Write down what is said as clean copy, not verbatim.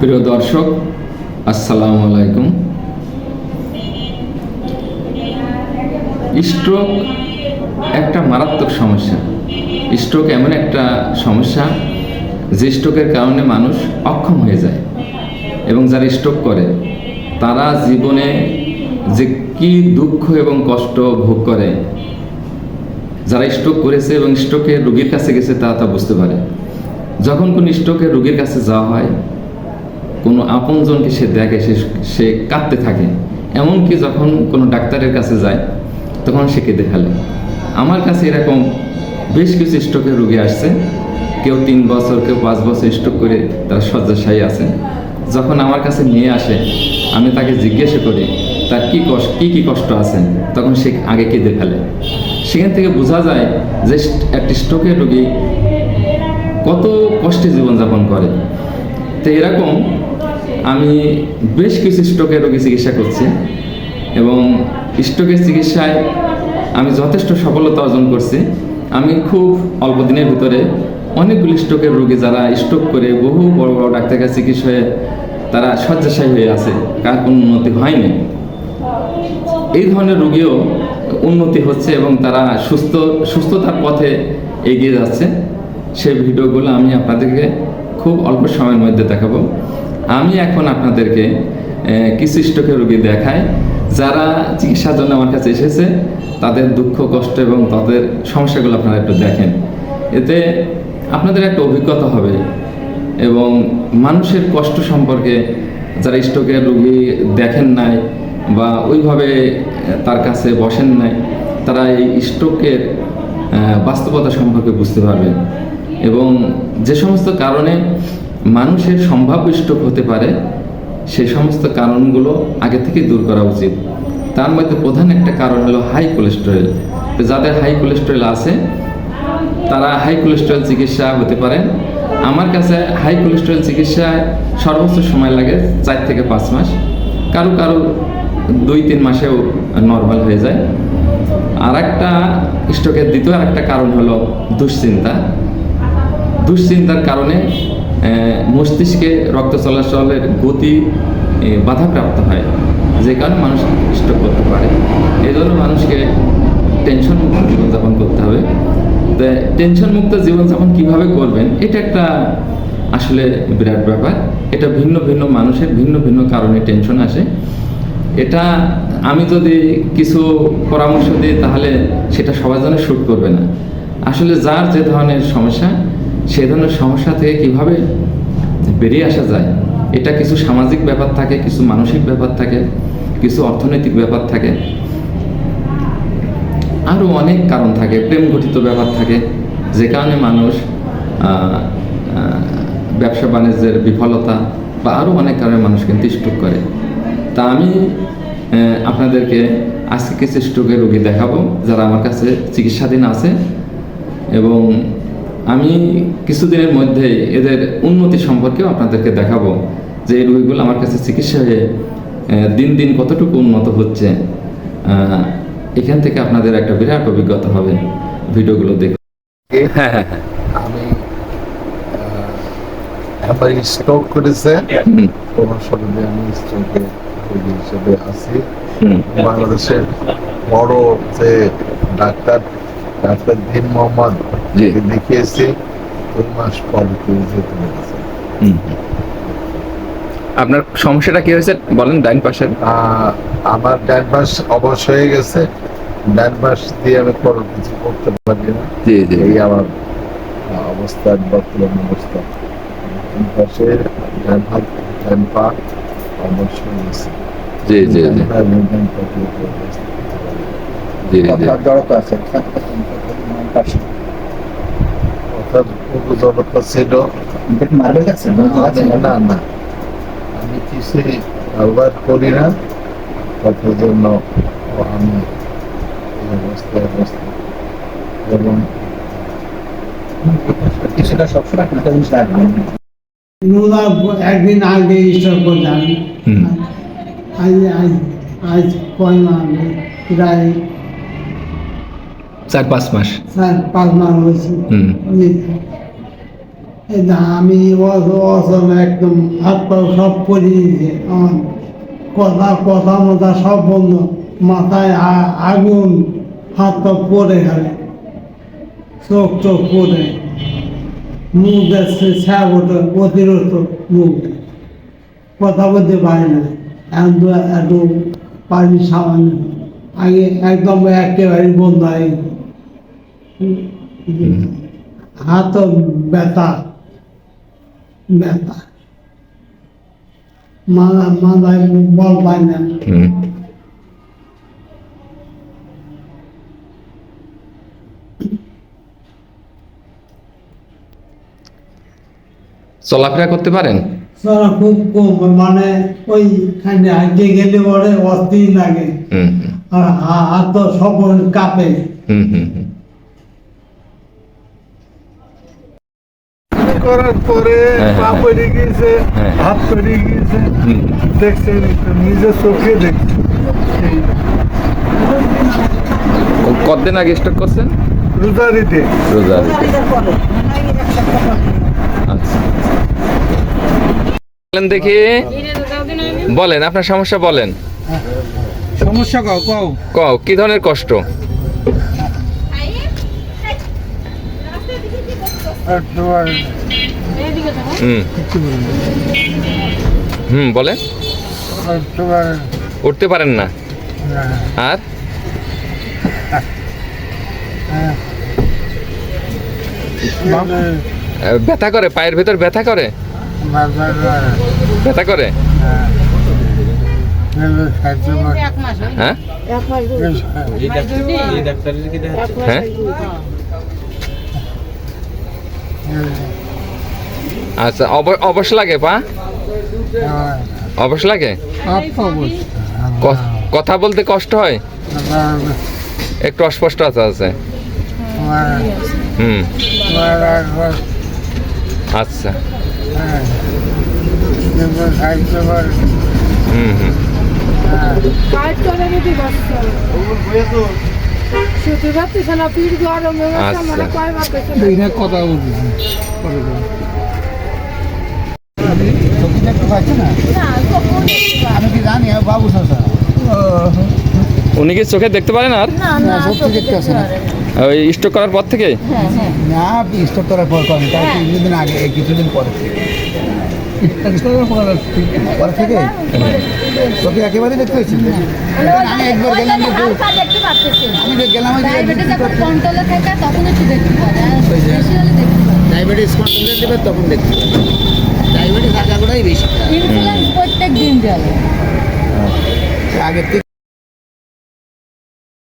প্রিয় দর্শক, আসসালামু আলাইকুম। স্ট্রোক একটা মারাত্মক সমস্যা। স্ট্রোক এমন একটা সমস্যা যে স্ট্রোকের কারণে মানুষ অক্ষম হয়ে যায়, এবং যারা স্ট্রোক করে তারা জীবনে যে কি দুঃখ এবং কষ্ট ভোগ করে, যারা স্ট্রোক করেছে এবং স্ট্রোকের রোগীর কাছে গেছে তারা তা বুঝতে পারে। যখন কোনো স্ট্রোকের রোগীর কাছে যাওয়া হয়, কোনো আপনজনকে সে দেখে, সে কাঁদতে থাকে। এমনকি যখন কোনো ডাক্তারের কাছে যায় তখন সে কেঁদে ফেলে। আমার কাছে এরকম বেশ কিছু স্ট্রোকের রোগী আসছে, কেউ 3 বছর, কেউ 5 বছর স্ট্রোক করে তারা শয্যাশায়ী আছে। যখন আমার কাছে নিয়ে আসে, আমি তাকে জিজ্ঞাসা করি তার কি কষ্ট আছে, তখন সে আগে কেঁদে ফেলে। সেখান থেকে বোঝা যায় যে একটি স্ট্রোকের রোগী কত কষ্টে জীবনযাপন করে। তো এরকম আমি বেশ কিছু স্ট্রোকের রোগী চিকিৎসা করছি, এবং স্ট্রোকের চিকিৎসায় আমি যথেষ্ট সফলতা অর্জন করছি। আমি খুব অল্প দিনের ভিতরে অনেকগুলি স্ট্রোকের রোগী যারা স্ট্রোক করে বহু বড় বড় ডাক্তারের কাছে চিকিৎসা হয়ে তারা শয্যাশায়ী হয়ে আছে, কার কোনো উন্নতি হয়নি, এই ধরনের রোগীও উন্নতি হচ্ছে এবং তারা সুস্থতার পথে এগিয়ে যাচ্ছে। সেই ভিডিওগুলো আমি আপনাদেরকে খুব অল্প সময়ের মধ্যে দেখাবো। আমি এখন আপনাদেরকে কিছু স্ট্রোকের রোগী দেখাই যারা চিকিৎসার জন্য আমার কাছে এসেছে, তাদের দুঃখ কষ্ট এবং তাদের সমস্যাগুলো আপনারা একটু দেখেন। এতে আপনাদের একটা অভিজ্ঞতা হবে, এবং মানুষের কষ্ট সম্পর্কে যারা স্ট্রোকের রোগী দেখেন নাই বা ওইভাবে তার কাছে বসেন নাই, তারা এই স্ট্রোকের বাস্তবতা সম্পর্কে বুঝতে পারবেন, এবং যে সমস্ত কারণে মানুষের সম্ভাব্য স্ট্রোক হতে পারে সেই সমস্ত কারণগুলো আগে থেকে দূর করা উচিত। তার মধ্যে প্রধান একটা কারণ হলো হাই কোলেস্টেরল। তো যাদের হাই কোলেস্টেরল আছে তারা হাই কোলেস্টেরল চিকিৎসা হতে পারেন। আমার কাছে হাই কোলেস্টেরল চিকিৎসায় সর্বোচ্চ সময় লাগে 4 থেকে 5 মাস, কারো 2-3 মাসেও নর্মাল হয়ে যায়। আর একটা স্ট্রোকের দ্বিতীয় আরেকটা কারণ হলো দুশ্চিন্তার কারণে মস্তিষ্কে রক্ত চলাচলের গতি বাধাপ্রাপ্ত হয়, যে কারণে মানুষ স্ট্রোক করতে পারে। এই জন্য মানুষকে টেনশন মুক্ত জীবনযাপন করতে হবে। তো টেনশন মুক্ত জীবনযাপন কিভাবে করবেন, এটা একটা আসলে বিরাট ব্যাপার। এটা ভিন্ন ভিন্ন মানুষের ভিন্ন ভিন্ন কারণে টেনশন আসে। এটা আমি যদি কিছু পরামর্শ দিই তাহলে সেটা সবার জন্য শ্যুট করবে না। আসলে যার যে ধরনের সমস্যা, সেই ধরনের সমস্যা থেকে কিভাবে বেরিয়ে আসা যায়, এটা কিছু সামাজিক ব্যাপার থাকে, কিছু মানসিক ব্যাপার থাকে, কিছু অর্থনৈতিক ব্যাপার থাকে, আরও অনেক কারণ থাকে, প্রেম ঘটিত ব্যাপার থাকে, যে কারণে মানুষ ব্যবসা বাণিজ্যের বিফলতা বা আরও অনেক কারণে মানুষ কিন্তু স্ট্রোক করে। তা আমি আপনাদেরকে আজকে কিছু স্ট্রোকের রোগী দেখাবো যারা আমার কাছে চিকিৎসাধীন আছে, এবং আমি কিছুদিনের মধ্যে এদের উন্নতি সম্পর্কেও আপনাদেরকে দেখাবো যে এই রোগীগুলো আমার কাছে চিকিৎসা হয়ে দিন দিন কতটুকু উন্নত হচ্ছে। এখান থেকে আপনাদের একটা বিরাট অভিজ্ঞতা হবে ভিডিওগুলো দেখে। আমি একবার স্ট্রোক করেছে, আমি স্ট্রোকে রোগী হিসেবে আছি। বাংলাদেশের বড় যে ডাক্তার দিন মোহাম্মদ দেখিয়েছি, 2 মাস পর যেতে পেরেছে। আপনার সমস্যাটা কি হয়েছে বলেন? ডান পাশের আমার ডান পাশ অবশ হয়ে গেছে, ডান পাশ দিয়ে আমি কোনো কিছু করতে পারি না। এই আমার অবস্থা, বর্তমান অবস্থা। ডান পাশের ডান হাত, ডান পা অবশ হয়ে গেছে। জড়তা ছিল না, আমি কিছু ব্যবহার করি না, কথার জন্য আমি এবং কিছুটা সবসময় একটা জিনিস রাখবেন। একদিন আগে স্ট্রোক করলাম, আজ কয় মাস, প্রায় 4-5 মাস। 4-5 মাস হয়েছে। এই যে আমি অচল একদম হাত পা সব পরে দিয়েছে আমার কথা মতা সব বন্ধ, মাথায় আগুন, হাত পা পরে খালে, চোখ চোখ পরে, মুখ যাচ্ছে ছ্যাপ ওঠে অতিরিক্ত মুখ, কথা বলতে পারি না, একটু পানি সামান্য, আগে একদম একেবারে বন্ধ হয়ে গেছে। হাত ব্যথা ব্যথা, মাথায় বল পায় না। হুম। চলাফেরা করতে পারেন? চলা খুব কম, মানে ওইখানে আগে গেলে পরে অস্থির লাগে, হুম হুম আর হাত সব কাঁপে। হুম হুম হুম। করার পরে হ্যাঁ, পা হ্যাঁ। পড়ে গিয়েছে, হ্যাঁ। হাত পড়ে গিয়েছে, হুম। দেখছেন নিজের চোখে দেখছি। এই ও কতদিন আগে স্ট্রোক করছেন? রোজারিতে রোজা। আচ্ছা, বলেন দেখি, বলেন আপনার সমস্যা বলেন। সমস্যা কও কও। কও কি ধরনের কষ্ট? তোমার হুম হুম বলেন। তোমার উঠতে পারেন না, আর ব্যথা করে, পায়ের ভেতর ব্যথা করে, ব্যথা করে। হ্যাঁ হ্যাঁ। আচ্ছা, অবশ লাগে পা, অবশ লাগে, কথা বলতে কষ্ট হয়, একটু অস্পষ্ট আছে। হুম। আচ্ছা। হুম হুম। কাজ করে যদি বসছো শুধু রাতে সারা পিঠ গরম হয়ে গেছে, আচ্ছা। মানে কয় মাপে কথা বলছি আমি কি জানি বাবু চাচা উনি কি চোখে দেখতে পারেন আর? না সত্যি দেখতে আসে না। ওই স্ট্রোক করার পর থেকে? না স্টক করার পর করেন, তার কিছুদিন আগে কিছুদিন পরে পরে থেকে তোকে একেবারে দেখতে হয়েছিল। আমি একবার গেলাম দেখতে পাচ্ছি আমি গেলাম ডায়াবেটিস যখন কন্ট্রোলে থাকে তখন একটু দেখতে পারে, আর বেশি হলে দেখতে পারে। ডায়াবেটিস কন্ট্রোলে দেবে তখন দেখতে ডায়াবেটিস আগাগোড়াই বেশি ইনসুলিন প্রত্যেক দিন দেওয়া আগের থেকে